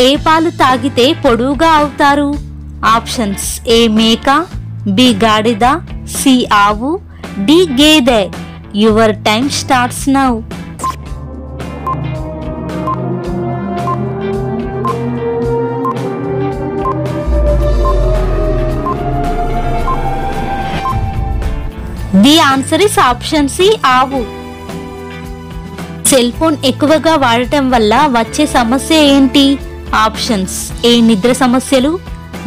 ఏ పాలు తాగితే పొడువుగా అవుతారు? ఆప్షన్స్ ఏ మేక, బి గాడిద, సి ఆవు, డి గేదె. Your time starts now. The answer is option C ఆవు. సెల్ ఫోన్ ఎక్కువగా వాడటం వల్ల వచ్చే సమస్య ఏంటి? ఆప్షన్స్ ఏ నిద్ర సమస్యలు,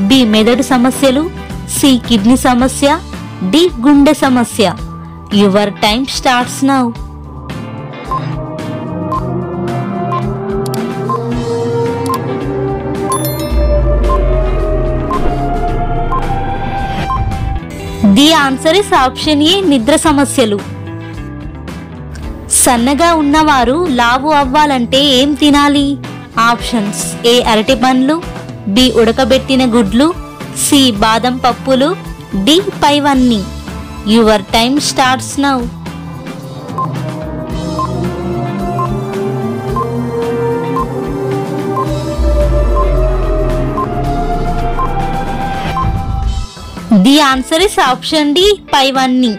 బి మెదడు సమస్యలు, సి కిడ్నీ సమస్య, డి గుండె సమస్య. Your time starts now. The answer is option ఏ నిద్ర సమస్యలు. సన్నగా ఉన్నవారు లావు అవ్వాలంటే ఏం తినాలి? ఆప్షన్స్ ఏ అరటి పండ్లు, బి ఉడకబెట్టిన గుడ్లు, సి బాదం పప్పులు, డి పైవన్నీ. Your time starts now. The answer is option D పైవన్నీ.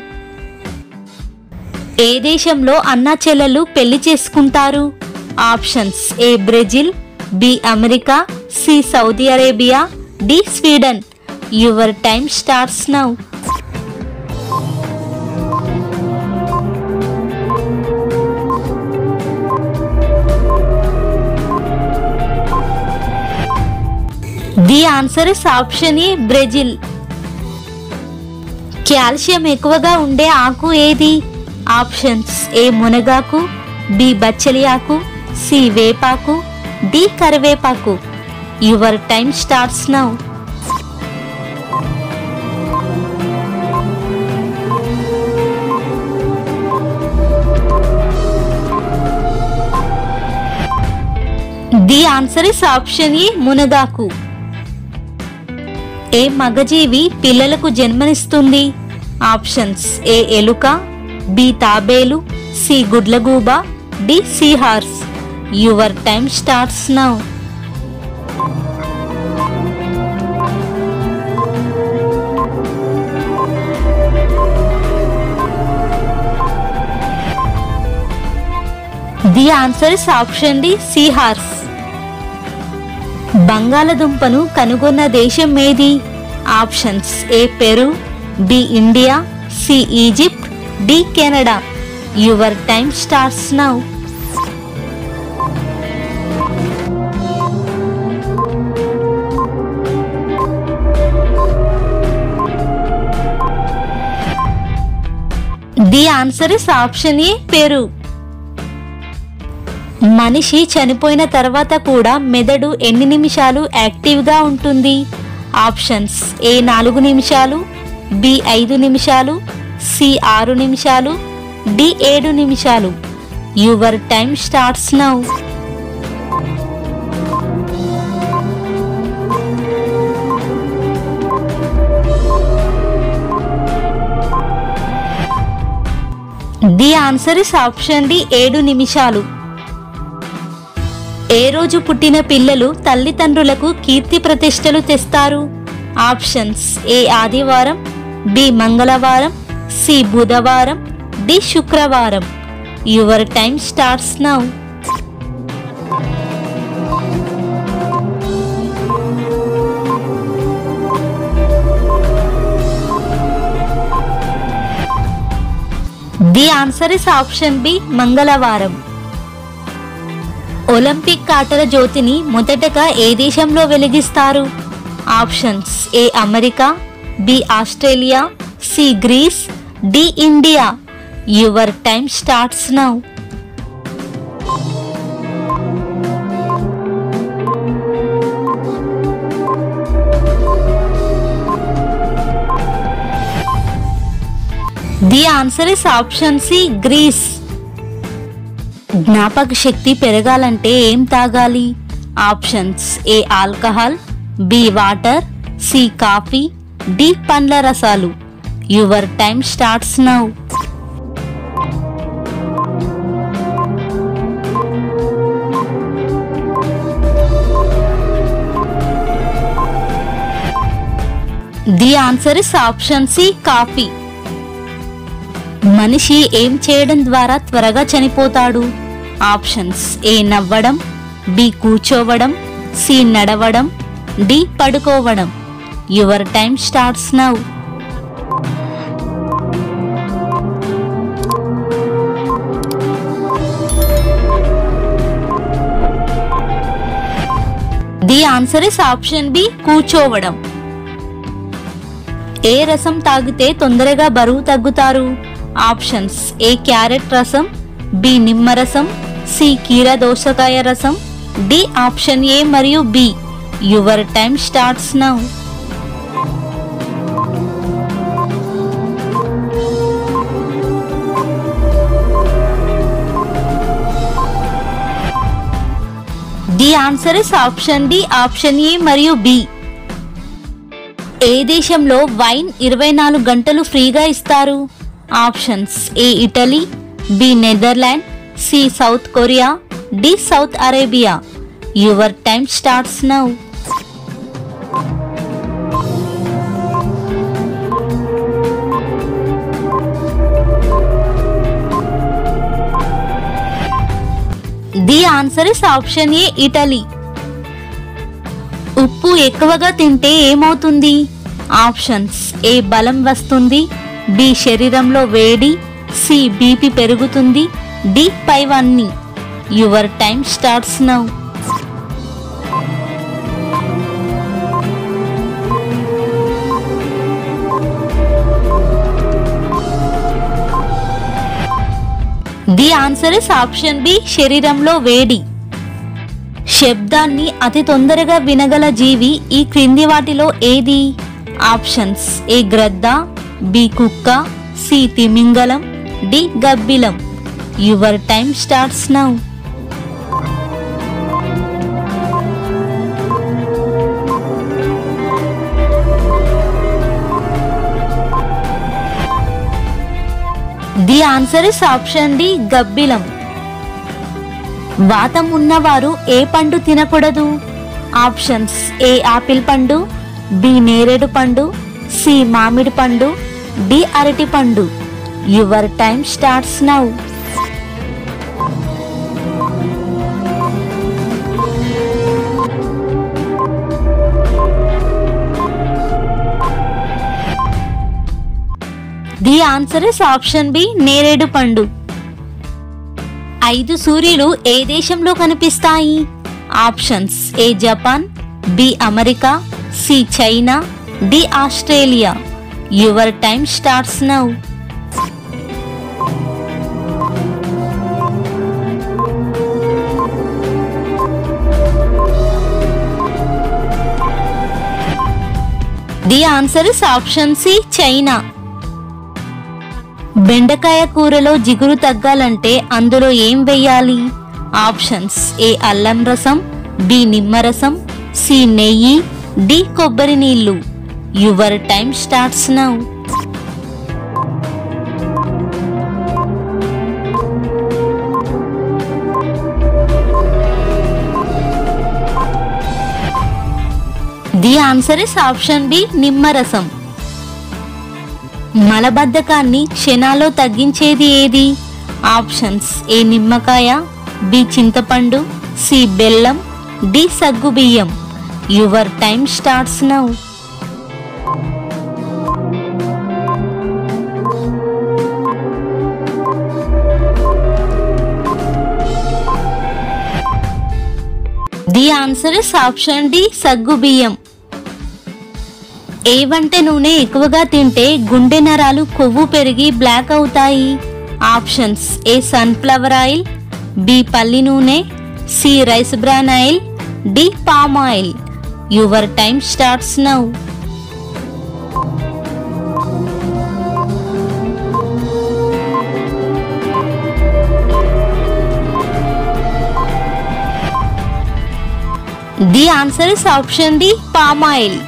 ఏ దేశంలో అన్నా చెల్లెలు పెళ్లి చేసుకుంటారు? Options A Brazil, B America, C Saudi Arabia, D Sweden. Your time starts now. The answer is option A Brazil. Calcium ఎక్కువగా ఉండే ఆకు ఏది? ఆప్షన్స్ ఏ మునగాకు, బి బచ్చలి ఆకు, సి వేపాకు, డి కరివేపాకు. Your time starts now. The answer is option ఏ మునగాకు. ఏ మగజీవి పిల్లలకు జన్మనిస్తుంది? ఆప్షన్స్ ఏ ఎలుక, బి తాబేలు, సి గుడ్లగూబ, D seahorse. Your time starts now. The answer is option D seahorse. బంగాళదుంపను కనుగొన్న దేశం ఏది? Options A Peru, B India, C Egypt, D Canada. Your time starts now. The answer is option A Peru. మనిషి చనిపోయిన తర్వాత కూడా మెదడు ఎన్ని నిమిషాలు యాక్టివ్గా ఉంటుంది? ఆప్షన్స్ ఏ 4 నిమిషాలు, బి 5 నిమిషాలు, సి 6 నిమిషాలు, డి 7 నిమిషాలు. Your time starts now. The answer is option D 7 నిమిషాలు. ఏ రోజు పుట్టిన పిల్లలు తల్లిదండ్రులకు కీర్తి ప్రతిష్టలు తెస్తారు? ఆప్షన్స్ ఏ ఆదివారం, బి మంగళవారం, సి బుధవారం, డి శుక్రవారం. Your time starts now. The answer is option B మంగళవారం. ఒలింపిక్ ఆటల జ్యోతిని మొదటగా ఏ దేశంలో వెలిగిస్తారు? Options A America, B Australia, C Greece, D India. Your time starts now. The answer is option C Greece. జ్ఞాపక శక్తి పెరగాలంటే ఏం తాగాలి? Options A alcohol, B water, C coffee, D పండ్ల రసాలు. Your time starts now. The answer is option C coffee. మనిషి ఏం చేయడం ద్వారా త్వరగా చనిపోతాడు? ఆప్షన్స్ ఏ నవ్వడం, బి కూర్చోవడం, సి నడవడం, డి పడుకోవడం. Your time starts now. The answer is option B కూర్చోవడం. ఏ రసం తాగితే తొందరగా బరువు తగ్గుతారు? ఆప్షన్స్ ఏ క్యారెట్ రసం, బి నిమ్మరసం, సి కీరదోసకాయ రసం, డి ఆప్షన్ ఏ మరియు B. Your time starts now. The answer is option D option A మరియు బి. ఏ దేశంలో వైన్ 24 గంటలు ఫ్రీగా ఇస్తారు? Options A Italy, B Netherland, C South Korea, D South Arabia. Your time starts now. The answer is option A Italy. ఉప్పు ఎక్కువగా తింటే ఏమవుతుంది? ఆప్షన్స్ ఏ బలం వస్తుంది, బి శరీరంలో వేడి, సి బీపీ పెరుగుతుంది, డి పైవన్నీ. Your time starts now. The answer is option B శరీరంలో వేడి. శబ్దాన్ని అతి తొందరగా వినగల జీవి ఈ క్రింది వాటిలో ఏది? ఆప్షన్స్ ఏ గ్రద్ద, బి కుక్క, సి తిమింగలం, డి గబ్బిలం. Your time starts now. The answer is option D గబ్బిలం. వాతం ఉన్నవారు ఏ పండు తినకూడదు? ఆప్షన్స్ ఏ ఆపిల్ పండు, బి నేరేడు పండు, సి మామిడి పండు, డి అరటి పండు. Your time starts now. The answer is option B నేరేడు పండు. 5 సూర్యులు ఏ దేశంలో కనిపిస్తాయి? Options A Japan, B America, C China, D Australia. Your time starts now. The answer is option C China. బెండకాయ కూరలో జిగురు తగ్గాలంటే అందులో ఏం వెయ్యాలి? ఆప్షన్స్ ఏ అల్లం రసం, బి నిమ్మరసం, సి నెయ్యి, డి కొబ్బరి నీళ్లు. Your time starts now. The answer is option B నిమ్మరసం. మలబద్ధకాన్ని క్షణాల్లో తగ్గించేది ఏది? ఆప్షన్స్ ఏ నిమ్మకాయ, బి చింతపండు, సి బెల్లం, డి సగ్గుబియ్యం. Your time starts now. The answer is option D సగ్గుబియ్యం. ఏ వంట నూనె ఎక్కువగా తింటే గుండె నరాలు కొవ్వు పెరిగి బ్లాక్ అవుతాయి? Options A sunflower oil, B పల్లి నూనె, C rice bran oil, D palm oil. Your time starts now. The answer is option D palm oil.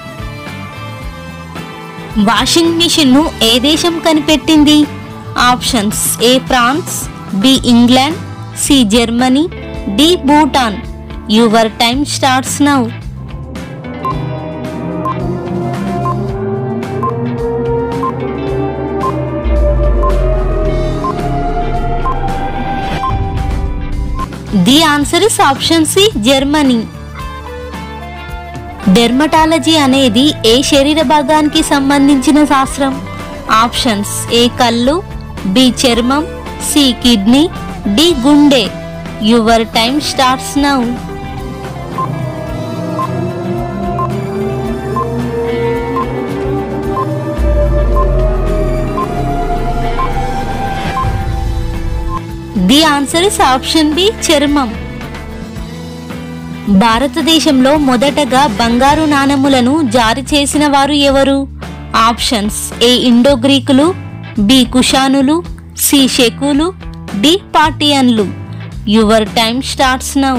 Washing machine ను ఏ దేశం కనిపెట్టింది? Options A France, B England, C Germany, D Bhutan. Your time starts now. The answer is option C Germany. Dermatology అనేది ఏ శరీర భాగానికి సంబంధించిన శాస్త్రం? ఆప్షన్స్ ఏ కళ్ళు, బి చర్మం, సి కిడ్నీ, డి గుండె. Your time starts now. The answer is option B చర్మం. భారతదేశంలో మొదటగా బంగారు నాణెములను జారీ చేసిన వారు ఎవరు? ఆప్షన్స్ ఏ ఇండో గ్రీకులు, బి కుషానులు, సి షెకులు, డి పార్టియన్లు. Your time starts now.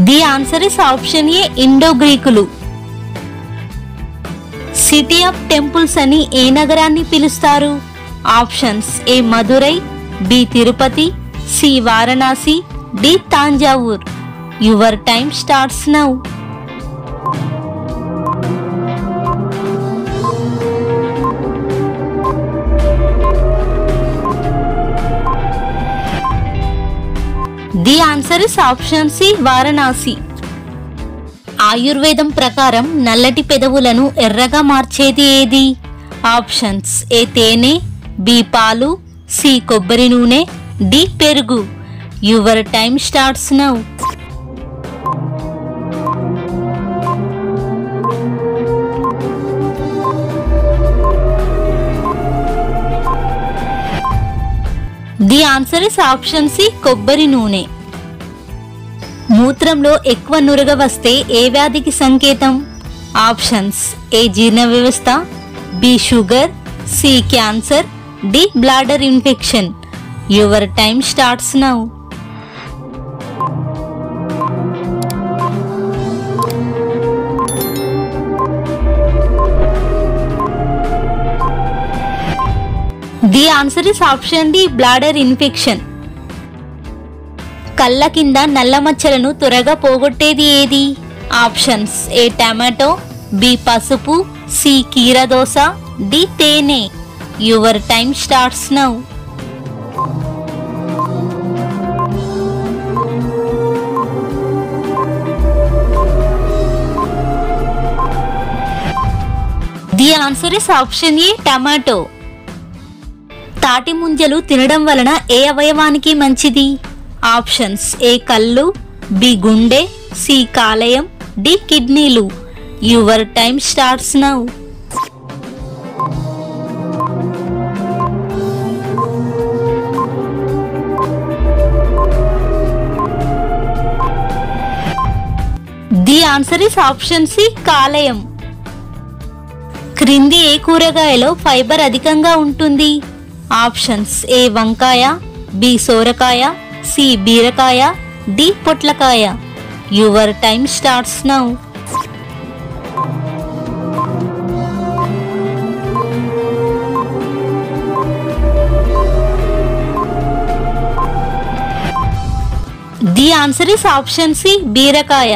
The answer is option A Indo గ్రీకులు. సిటీ ఆఫ్ టెంపుల్స్ అని ఏ నగరాన్ని పిలుస్తారు? ఆప్షన్స్ A Madurai, B Tirupati, C Varanasi, D Thanjavur. Your time starts now. The answer is option C Varanasi. ఆయుర్వేదం ప్రకారం నల్లటి పెదవులను ఎర్రగా మార్చేది ఏది? ఆప్షన్స్ ఏ తేనె, బి పాలు, సి కొబ్బరి నూనె, డి పెరుగు. Your time starts now. The answer is option C కొబ్బరి నూనె. మూత్రంలో ఎక్కువ నురగ వస్తే ఏ వ్యాధికి సంకేతం? ఆప్షన్స్ ఏ జీర్ణ వ్యవస్థ, B sugar, C cancer, D bladder infection. Your time starts now. The answer is option D bladder infection. కళ్ళ కింద నల్ల మచ్చలను త్వరగా పోగొట్టేది ఏది? ఆప్షన్స్ ఏ టమాటో, బి పసుపు, సి కీరదోస, డి తేనె. Your time starts now. The answer is option A tomato. తాటి ముంజలు తినడం వలన ఏ అవయవానికి మంచిది? ఆప్షన్స్ ఏ కళ్ళు, బి గుండె, సి కాలేయం, డి కిడ్నీలు. Your time starts now. The answer is option C కాలేయం. క్రింది ఏ కూరగాయలో ఫైబర్ అధికంగా ఉంటుంది? ఆప్షన్స్ ఏ వంకాయ, బి సోరకాయ, సి బీరకాయ, డి పొట్లకాయ. Your time starts now. The answer is option C బీరకాయ.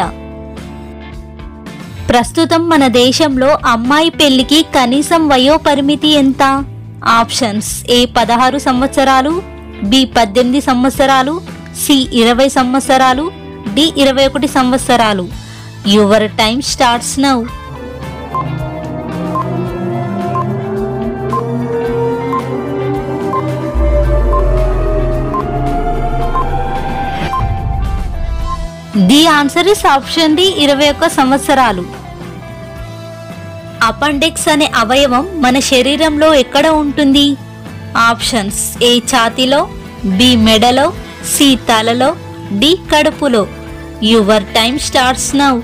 ప్రస్తుతం మన దేశంలో అమ్మాయి పెళ్లికి కనీసం వయో పరిమితి ఎంత? ఆప్షన్స్ ఏ 16 సంవత్సరాలు, బి 18 సంవత్సరాలు, సి 20 సంవత్సరాలు, డి 21 సంవత్సరాలు. Your time starts now. The answer is option D 21 సంవత్సరాలు. అపెండిక్స్ అనే అవయవం మన శరీరంలో ఎక్కడ ఉంటుంది? ఆప్షన్స్ ఏ ఛాతీలో, బి మెడలో, సి తలలో, డి కడుపులో. Your time starts now.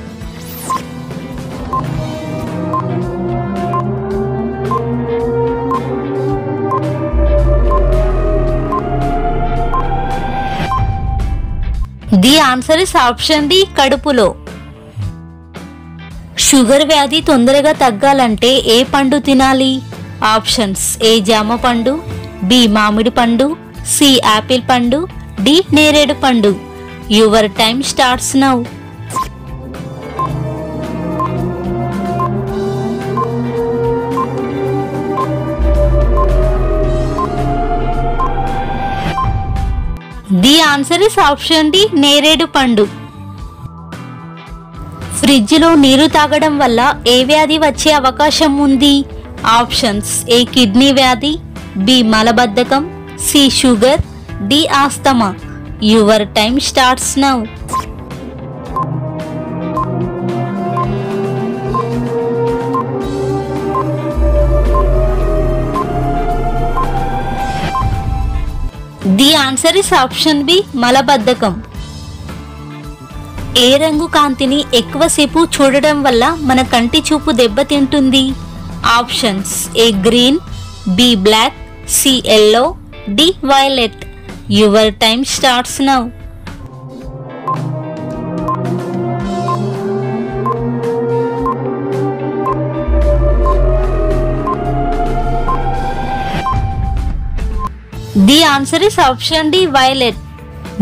The answer is option D కడుపులో. షుగర్ వ్యాధి తొందరగా తగ్గాలంటే ఏ పండు తినాలి? ఆప్షన్స్ ఏ జామ పండు, బి మామిడి పండు, సి యాపిల్ పండు, డి నేరేడు పండు. Your time starts now. The answer is option D నేరేడు పండు. ఫ్రిడ్జ్లో నీరు తాగడం వల్ల ఏ వ్యాధి వచ్చే అవకాశం ఉంది? ఆప్షన్స్ ఏ కిడ్నీ వ్యాధి, బి మలబద్ధకం, C sugar, D asthma. Your time starts now. The answer is option B మలబద్ధకం. ఏ రంగు కాంతిని ఎక్కువసేపు చూడడం వల్ల మన కంటి చూపు దెబ్బతింటుంది? Options A green, B black, C yellow, D violet. Your time starts now. The answer is option D violet.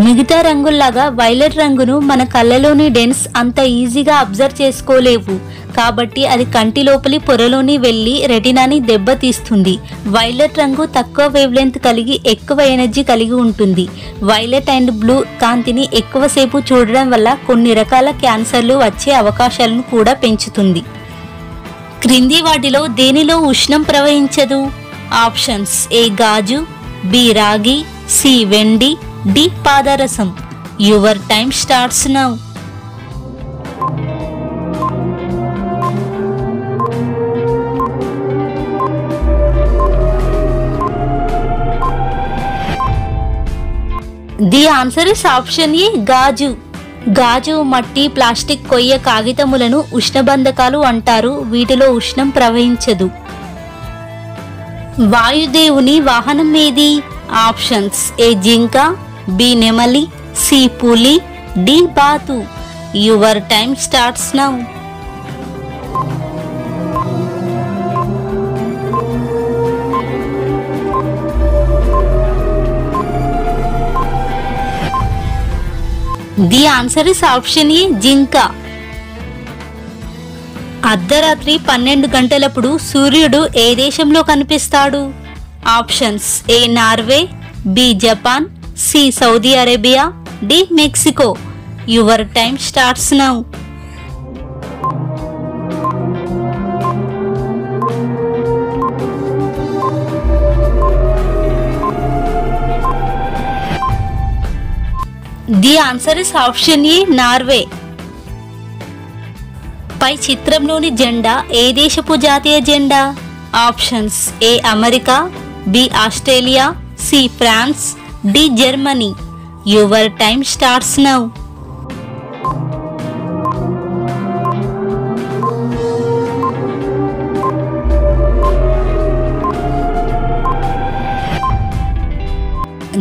మిగతా రంగుల్లాగా వైలెట్ రంగును మన కళ్ళలోని డెన్స్ అంత ఈజీగా అబ్జర్వ్ చేసుకోలేవు, కాబట్టి అది కంటి లోపలి పొరలోని వెళ్ళి రెటినాని దెబ్బతీస్తుంది. వైలెట్ రంగు తక్కువ వేవ్ లెంత్ కలిగి ఎక్కువ ఎనర్జీ కలిగి ఉంటుంది. వైలెట్ అండ్ బ్లూ కాంతిని ఎక్కువసేపు చూడడం వల్ల కొన్ని రకాల క్యాన్సర్లు వచ్చే అవకాశాలను కూడా పెంచుతుంది. క్రింది వాటిలో దేనిలో ఉష్ణం ప్రవహించదు? ఆప్షన్స్ ఏ గాజు, బి రాగి, సి వెండి, డి పాదరసం. Your time starts now. The answer is option A గాజు. గాజు, మట్టి, ప్లాస్టిక్, కొయ్య, కాగితములను ఉష్ణబంధకాలు అంటారు. వీటిలో ఉష్ణం ప్రవహించదు. వాయుదేవుని వాహనం ఏది? ఆప్షన్స్ ఏ జింక, బి నెమలి, సి పులి, డి బాతు. Your time starts now. The answer is option A జింక. అర్ధరాత్రి 12 గంటలప్పుడు సూర్యుడు ఏ దేశంలో కనిపిస్తాడు? Options A Norway, B Japan, C Saudi Arabia, D Mexico. Your time starts now. The answer is option A Norway. పై చిత్రంలోని జెండా ఏ దేశపు జాతీయ జెండా? Options A America, B Australia, C France, D Germany. Your time starts now.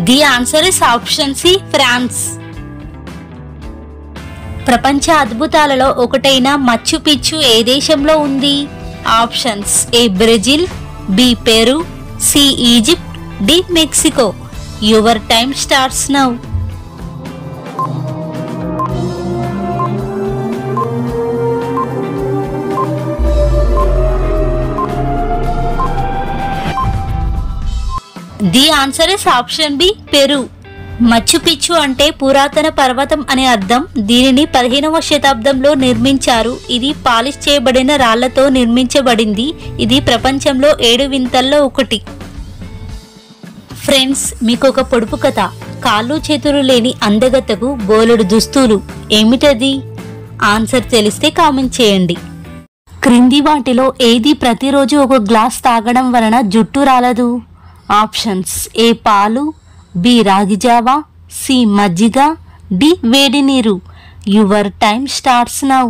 The answer is option C France. ప్రపంచ అద్భుతాలలో ఒకటైన మచ్చు పిచ్చు ఏ దేశంలో ఉంది? Options A Brazil, B Peru, C Egypt, D Mexico. Your time starts now. The answer is option B Peru. Machu Picchu అంటే పురాతన పర్వతం అనే అర్థం. దీనిని 15వ శతాబ్దంలో నిర్మించారు. ఇది పాలిష్ చేయబడిన రాళ్లతో నిర్మించబడింది. ఇది ప్రపంచంలో 7 వింతల్లో ఒకటి. ఫ్రెండ్స్, మీకు ఒక పొడుపు కథ. కాళ్ళు చేతులు లేని అందగత్తకు బోలెడు దుస్తులు. ఏమిటది? ఆన్సర్ తెలిస్తే కామెంట్ చేయండి. క్రింది వాటిలో ఏది ప్రతిరోజు ఒక గ్లాస్ తాగడం వలన జుట్టు రాలదు? ఆప్షన్స్ ఏ పాలు, బి రాగి జావా, సి మజ్జిగ, డి వేడి నీరు. Your time starts now.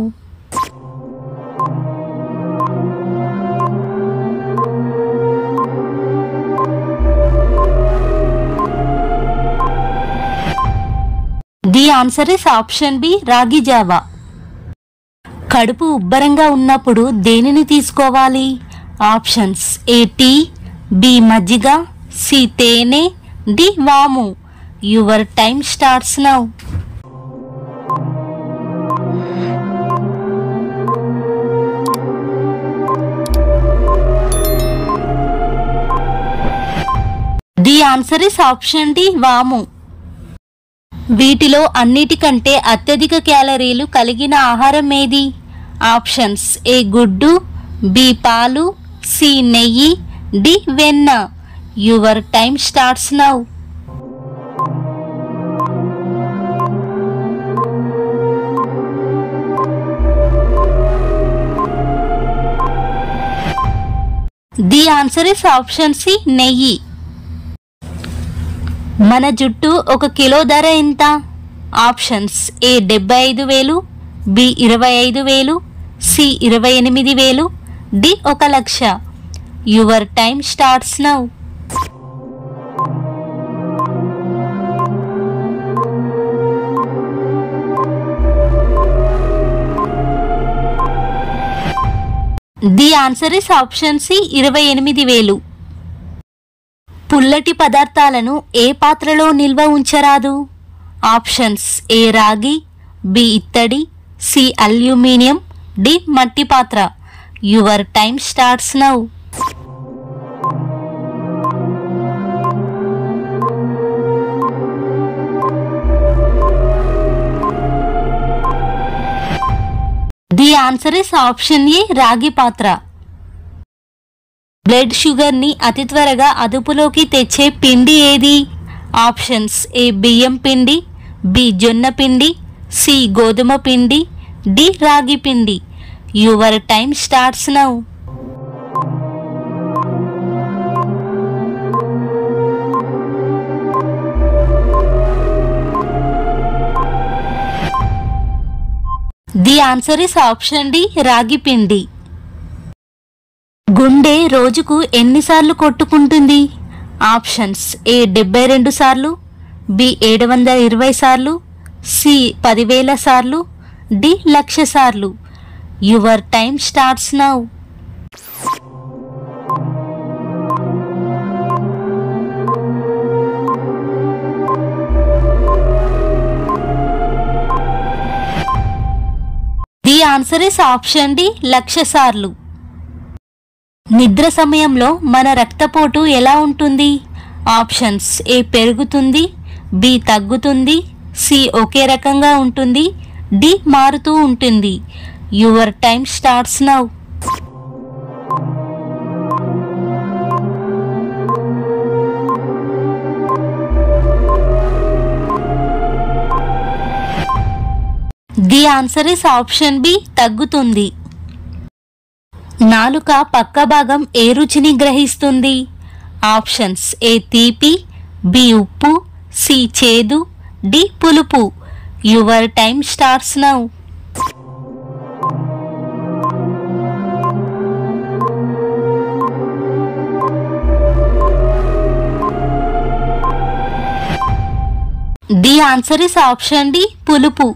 The answer is option B రాగి జావా. కడుపు ఉబ్బరంగా ఉన్నప్పుడు దేనిని తీసుకోవాలి? ఆప్షన్స్ ఏ టీ, బి మజ్జిగ, సి తేనె, డి వాము. Your time starts now. The answer is option D వాము. వీటిలో అన్నిటికంటే అత్యధిక క్యాలరీలు కలిగిన ఆహారం ఏది? ఆప్షన్స్ ఏ గుడ్డు, బి పాలు, సి నెయ్యి, డి వెన్న. Your time starts now. The answer is option C నెయ్యి. మన జుట్టు 1 కిలో ధర ఎంత? Options A 75,000, B 25,000, C 28,000, D 1,00,000. Your time starts now. The answer is option C 28,000. పుల్లటి పదార్థాలను ఏ పాత్రలో నిల్వ ఉంచరాదు? ఆప్షన్స్ ఏ రాగి, బి ఇత్తడి, సి అల్యూమినియం, డి మట్టి పాత్ర. Your time starts now. The answer is option ఏ రాగి పాత్ర. బ్లడ్ షుగర్ని అతి త్వరగా అదుపులోకి తెచ్చే పిండి ఏది? ఆప్షన్స్ ఏ బియ్యం పిండి, బి జొన్న పిండి, సి గోధుమ పిండి, డి రాగి పిండి. Your time starts now. The answer is option D రాగి పిండి. గుండె రోజుకు ఎన్నిసార్లు కొట్టుకుంటుంది? ఆప్షన్స్ ఏ 72 సార్లు, బి 720 సార్లు, సి 10,000 సార్లు, డి 1,00,000 సార్లు. Your time starts now. The answer is option D 1,00,000 సార్లు. నిద్ర సమయంలో మన రక్తపోటు ఎలా ఉంటుంది? ఆప్షన్స్ ఏ పెరుగుతుంది, బి తగ్గుతుంది, సి ఒకే రకంగా ఉంటుంది, డి మారుతూ ఉంటుంది. Your time starts now. The answer is option B తగ్గుతుంది. నాలుక పక్క భాగం ఏ రుచిని గ్రహిస్తుంది? ఆప్షన్స్ ఏ తీపి, బి ఉప్పు, సి చేదు, డి పులుపు. Your time starts now. The answer is option D పులుపు.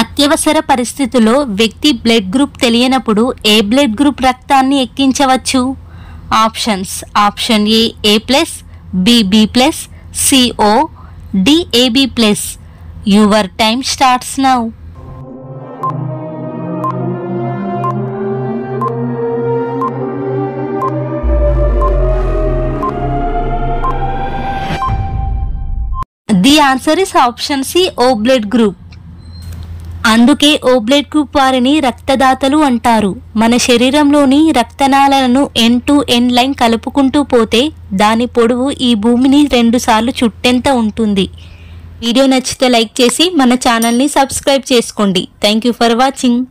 అత్యవసర పరిస్థితుల్లో వ్యక్తి బ్లడ్ గ్రూప్ తెలియనప్పుడు ఏ బ్లడ్ గ్రూప్ రక్తాన్ని ఎక్కించవచ్చు? Options option A A+, B B+, C O, D AB+. Your time starts now. The answer is option C O blood group. అందుకే O blood group వారిని రక్తదాతలు అంటారు. మన శరీరంలోని రక్తనాళాలను ఎండ్ టు ఎండ్ లైన్ కలుపుకుంటూ పోతే దాని పొడవు ఈ భూమిని 2 సార్లు చుట్టేంత ఉంటుంది. వీడియో నచ్చితే లైక్ చేసి మన ఛానల్ని సబ్స్క్రైబ్ చేసుకోండి. Thank you for watching.